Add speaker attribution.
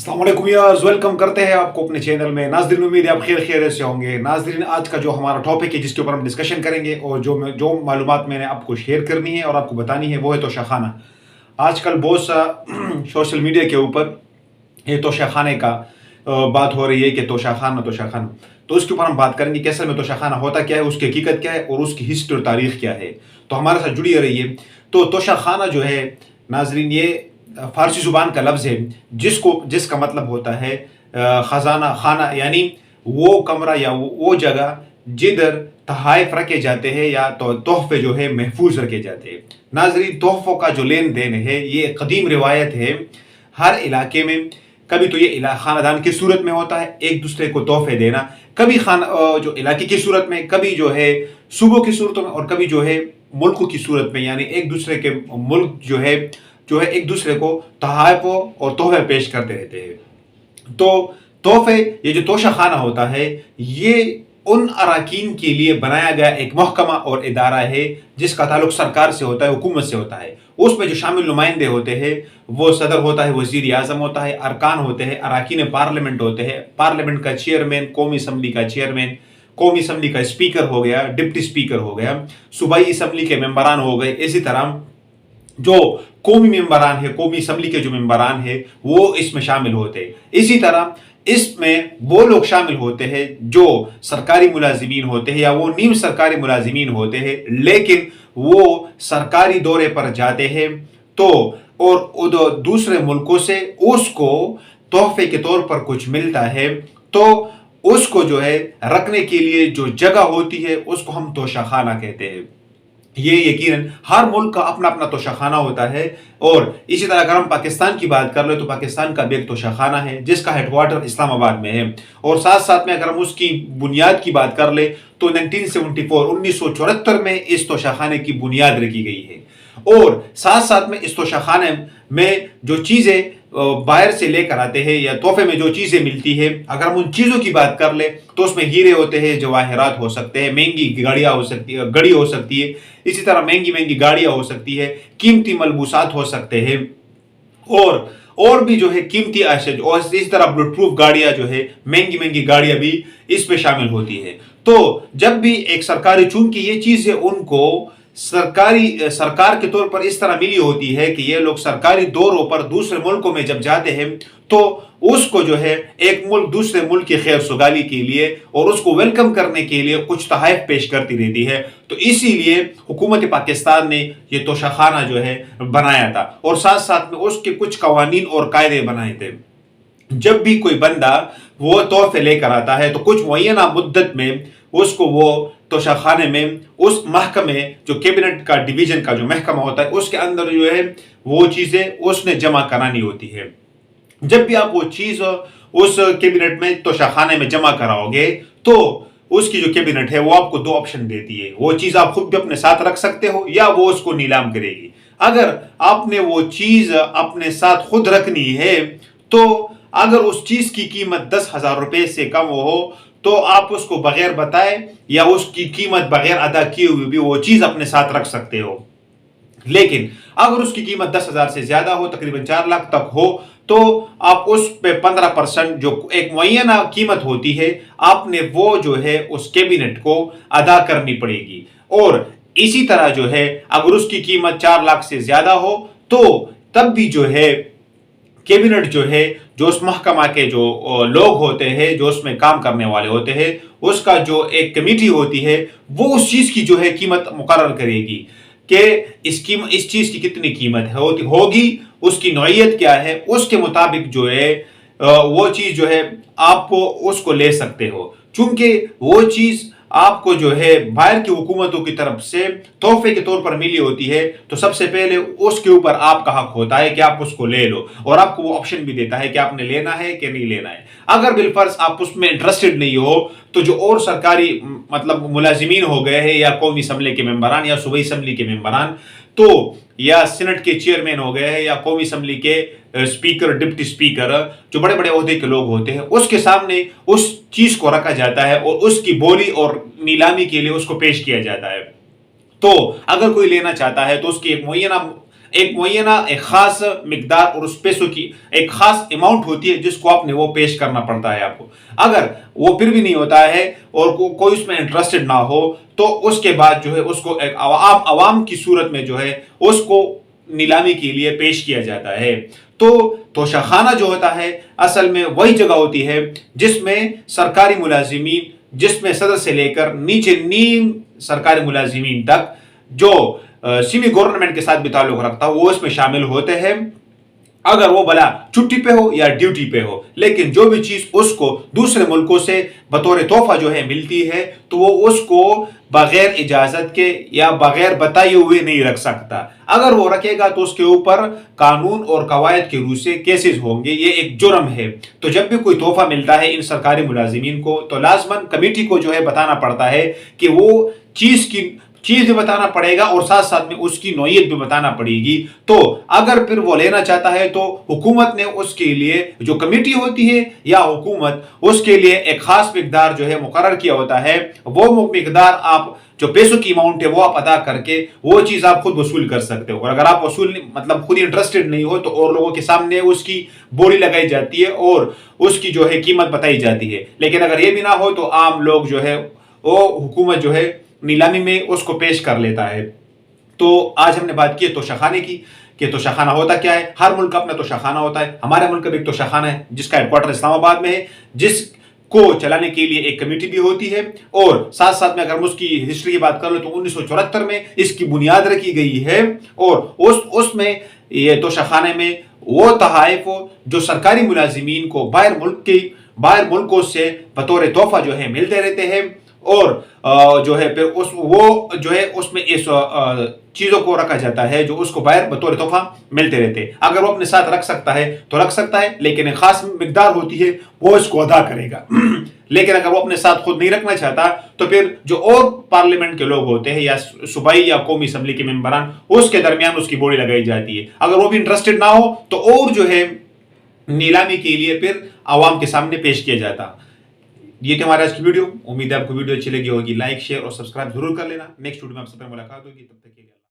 Speaker 1: अस्सलाम वालेकुम years, welcome करते हैं आपको अपने चैनल में। नाज़रीन, उम्मीद है आप खैरियत से होंगे। नाज़रीन, आज का जो हमारा टॉपिक है जिसके ऊपर हम डिस्कशन करेंगे और जो मालूमात मैंने आपको शेयर करनी है और आपको बतानी है वो है तोशाखाना। आजकल बहुत सा सोशल मीडिया के ऊपर ये तोशाखाने का बात हो रही है कि तोशाखाना तोशाखाना, तो उसके ऊपर हम बात करेंगे कि असल में तोशाखाना होता क्या है, उसकी हकीकत क्या है और उसकी हिस्ट्री और तारीख क्या है। तो हमारे साथ जुड़ी रहिए। तो तोशाखाना जो है नाजरीन, ये फारसी ज़ुबान का लफ्ज़ है जिसका मतलब होता है ख़जाना खाना, यानी वो कमरा या वो जगह जिधर तहाइफ रखे जाते हैं या तो तोहफे जो है महफूज रखे जाते हैं। नाजरीन, तोहफ़ों का जो लेन देन है ये कदीम रिवायत है। हर इलाके में कभी तो ये ख़ानदान की सूरत में होता है, एक दूसरे को तोहफे देना, कभी जो इलाके की सूरत में, कभी जो है सूबों की सूरतों में और कभी जो है मुल्कों की सूरत में, यानी एक दूसरे के मुल्क जो है एक दूसरे को तोहफे और तोहफे पेश करते रहते हैं। तो तोहफे, ये जो तोशा खाना होता है ये उन अराकीन के लिए बनाया गया एक महकमा और इदारा है जिसका ताल्लुक सरकार से होता है, हुकूमत से होता है। उसमें जो शामिल नुमाइंदे होते हैं वो सदर होता है, वजीर आजम होता है, अरकान होते हैं, अराकीन पार्लियामेंट होते हैं, पार्लियामेंट का चेयरमैन, कौमी असम्बली का चेयरमैन, कौमी असम्बली का स्पीकर हो गया, डिप्टी स्पीकर हो गया, सूबाई असम्बली के मेंबरान हो गए। इसी तरह जो कौमी मेंबरान है, कौमी असम्बली के जो मेंबरान है वो इसमें शामिल होते हैं। इसी तरह इसमें वो लोग शामिल होते हैं जो सरकारी मुलाजिमीन होते हैं या वो नीम सरकारी मुलाजिमीन होते हैं, लेकिन वो सरकारी दौरे पर जाते हैं तो और दूसरे मुल्कों से उसको तोहफे के तौर पर कुछ मिलता है, तो उसको जो है रखने के लिए जो जगह होती है उसको हम तोशाखाना कहते हैं। ये यकीनन हर मुल्क का अपना अपना तोशाखाना होता है। और इसी तरह अगर हम पाकिस्तान की बात कर ले तो पाकिस्तान का भी एक तोशाखाना है जिसका हेडक्वार्टर इस्लामाबाद में है। और साथ साथ में अगर हम उसकी बुनियाद की बात कर ले तो 1974 में इस तोशाखाने की बुनियाद रखी गई है। और साथ साथ में इस तोशाखाने में जो चीज़ें बाहर से लेकर आते हैं या तोहफे में जो चीज़ें मिलती है, अगर हम उन चीज़ों की बात कर ले तो उसमें हीरे होते हैं, जवाहरात हो सकते हैं, महंगी गाड़ियाँ हो सकती है, घड़ी हो सकती है, इसी तरह महंगी महंगी गाड़ियाँ हो सकती है, कीमती मलबूसात हो सकते हैं और भी जो है कीमती अशज, और इसी तरह बुलेट प्रूफ गाड़ियाँ जो है, महंगी महंगी गाड़ियाँ भी इसमें शामिल होती है। तो जब भी एक सरकारी, चूंकि ये चीज़ें उनको सरकार के तौर पर इस तरह मिली होती है कि ये लोग सरकारी दौरों पर दूसरे मुल्कों में जब जाते हैं तो उसको जो है एक मुल्क दूसरे मुल्क की खैर सुगाली के लिए और उसको वेलकम करने के लिए कुछ तोहफे पेश करती रहती है। तो इसीलिए हुकूमत पाकिस्तान ने ये तोशाखाना जो है बनाया था और साथ साथ में उसके कुछ कवानीन और कायदे बनाए थे। जब भी कोई बंदा वो तोहफे लेकर आता है तो कुछ मुअय्यना मुद्दत में उसको वो तोशाखाने में, उस महकमे, जो कैबिनेट का डिवीजन का जो महकमा होता है उसके अंदर जो है वो चीज़ें उसने जमा करानी होती है। जब भी आप वो चीज़ उस कैबिनेट में तोशाखाने में जमा कराओगे तो उसकी जो कैबिनेट है वो आपको दो ऑप्शन देती है। वो चीज़ आप खुद भी अपने साथ रख सकते हो या वो उसको नीलाम करेगी। अगर आपने वो चीज़ अपने साथ खुद रखनी है तो अगर उस चीज़ की कीमत 10,000 रुपये से कम हो तो आप उसको बगैर बताए या उसकी कीमत बगैर अदा किए हुए भी वो चीज़ अपने साथ रख सकते हो। लेकिन अगर उसकी कीमत 10,000 से ज़्यादा हो, तकरीबन 4 लाख तक हो, तो आप उस पे 15% जो एक मुअय्यना कीमत होती है आपने वो जो है उस कैबिनेट को अदा करनी पड़ेगी। और इसी तरह जो है अगर उसकी कीमत 4 लाख से ज़्यादा हो तो तब भी जो है कैबिनेट जो है, जो उस महकमा के जो लोग होते हैं, जो उसमें काम करने वाले होते हैं, उसका जो एक कमेटी होती है वो उस चीज़ की जो है कीमत मुकर्रर करेगी कि इस चीज़ की कितनी कीमत होगी, उसकी नौइयत क्या है, उसके मुताबिक जो है वो चीज़ जो है आप उसको ले सकते हो। चूंकि वो चीज़ आपको जो है बाहर की हुकूमतों की तरफ से तोहफे के तौर पर मिली होती है तो सबसे पहले उसके ऊपर आपका हक होता है कि आप उसको ले लो और आपको वो ऑप्शन भी देता है कि आपने लेना है कि नहीं लेना है। अगर बिलफर्ज आप उसमें इंटरेस्टेड नहीं हो तो जो और सरकारी मतलब मुलाजिमीन हो गए हैं या कौमी असम्बली के मेंबरान या सूबाई असम्बली के मेंबरान, तो या सीनेट के चेयरमैन हो गए हैं या कौमी असम्बली के स्पीकर, डिप्टी स्पीकर, जो बड़े बड़े ओहदे के लोग होते हैं, उसके सामने उस चीज को रखा जाता है और उसकी बोली और नीलामी के लिए उसको पेश किया जाता है। तो अगर कोई लेना चाहता है तो उसकी एक मुअय्यना ایک معینہ ایک خاص مقدار اور اس پیسوں کی ایک خاص اماؤنٹ ہوتی ہے جس کو آپ نے وہ پیش کرنا پڑتا ہے آپ کو. اگر وہ پھر بھی نہیں ہوتا ہے اور کوئی اس میں انٹرسٹڈ نہ ہو تو اس کے بعد جو ہے اس کو ایک عوام کی صورت میں جو ہے اس کو نیلامی کے لیے پیش کیا جاتا ہے. تو توشہ خانہ جو ہوتا ہے اصل میں وہی جگہ ہوتی ہے جس میں سرکاری ملازمین، جس میں صدر سے لے کر نیچے نیم سرکاری ملازمین تک جو سیمی گورنمنٹ کے ساتھ بھی تعلق رکھتا ہے وہ اس میں شامل ہوتے ہیں، اگر وہ بلا چھٹی پہ ہو یا ڈیوٹی پہ ہو. لیکن جو بھی چیز اس کو دوسرے ملکوں سے بطور تحفہ جو ہے ملتی ہے تو وہ اس کو بغیر اجازت کے یا بغیر بتائے ہوئے نہیں رکھ سکتا. اگر وہ رکھے گا تو اس کے اوپر قانون اور قواعد کے روح سے کیسز ہوں گے، یہ ایک جرم ہے. تو جب بھی کوئی تحفہ ملتا ہے ان سرکاری ملازمین کو تو لازماً کمیٹی کو جو ہے بتانا پڑتا ہے کہ وہ چیز بھی بتانا پڑے گا اور ساتھ ساتھ میں اس کی نوعیت بھی بتانا پڑے گی. تو اگر پھر وہ لینا چاہتا ہے تو حکومت نے اس کے لیے جو کمیٹی ہوتی ہے یا حکومت اس کے لیے ایک خاص مقدار جو ہے مقرر کیا ہوتا ہے. وہ مقدار آپ جو پیسوں کی اماؤنٹ ہے وہ آپ ادا کر کے وہ چیز آپ خود وصول کر سکتے ہو. اور اگر آپ وصول مطلب خود انٹرسٹڈ نہیں ہو تو اور لوگوں کے سامنے اس کی بولی لگائی جاتی ہے اور اس کی جو ہے قیمت بتائی جاتی ہے. لیکن اگر یہ بھی نہ ہو تو عام لوگ جو ہے وہ حکومت جو ہے نیلامی میں اس کو پیش کر لیتا ہے. تو آج ہم نے بات کی توشہ خانے کی کہ توشہ خانہ ہوتا کیا ہے. ہر ملک کا اپنا توشہ خانہ ہوتا ہے. ہمارے ملک کا بھی ایک توشہ خانہ ہے جس کا ہیڈ کوارٹر اسلام آباد میں ہے، جس کو چلانے کے لیے ایک کمیٹی بھی ہوتی ہے. اور ساتھ ساتھ میں اگر ہم اس کی ہسٹری کی بات کر لیں تو 1974 میں اس کی بنیاد رکھی گئی ہے. اور اس میں یہ توشہ خانے میں وہ تحائف جو سرکاری ملازمین کو باہر ملکوں سے بطور تحفہ جو ہے ملتے رہتے ہیں، اور جو ہے پھر وہ جو ہے اس میں اس چیزوں کو رکھا جاتا ہے جو اس کو باہر بطور تحفہ ملتے رہتے ہیں. اگر وہ اپنے ساتھ رکھ سکتا ہے تو رکھ سکتا ہے، لیکن ایک خاص مقدار ہوتی ہے وہ اس کو ادا کرے گا. لیکن اگر وہ اپنے ساتھ خود نہیں رکھنا چاہتا تو پھر جو اور پارلیمنٹ کے لوگ ہوتے ہیں یا صوبائی یا قومی اسمبلی کے ممبران اس کے درمیان اس کی بولی لگائی جاتی ہے. اگر وہ بھی انٹرسٹڈ نہ ہو تو اور جو ہے نیلامی کے لیے پھر عوام کے سامنے پیش کیا جاتا. یہ تھی ہمارے آج کی ویڈیو. امید ہے آپ کو ویڈیو اچھی لگی ہوگی. لائک، شیئر اور سبسکرائب ضرور کر لینا. نیکسٹ ویڈیو میں آپ سے ملاقات ہوگی. تب تک کے لیے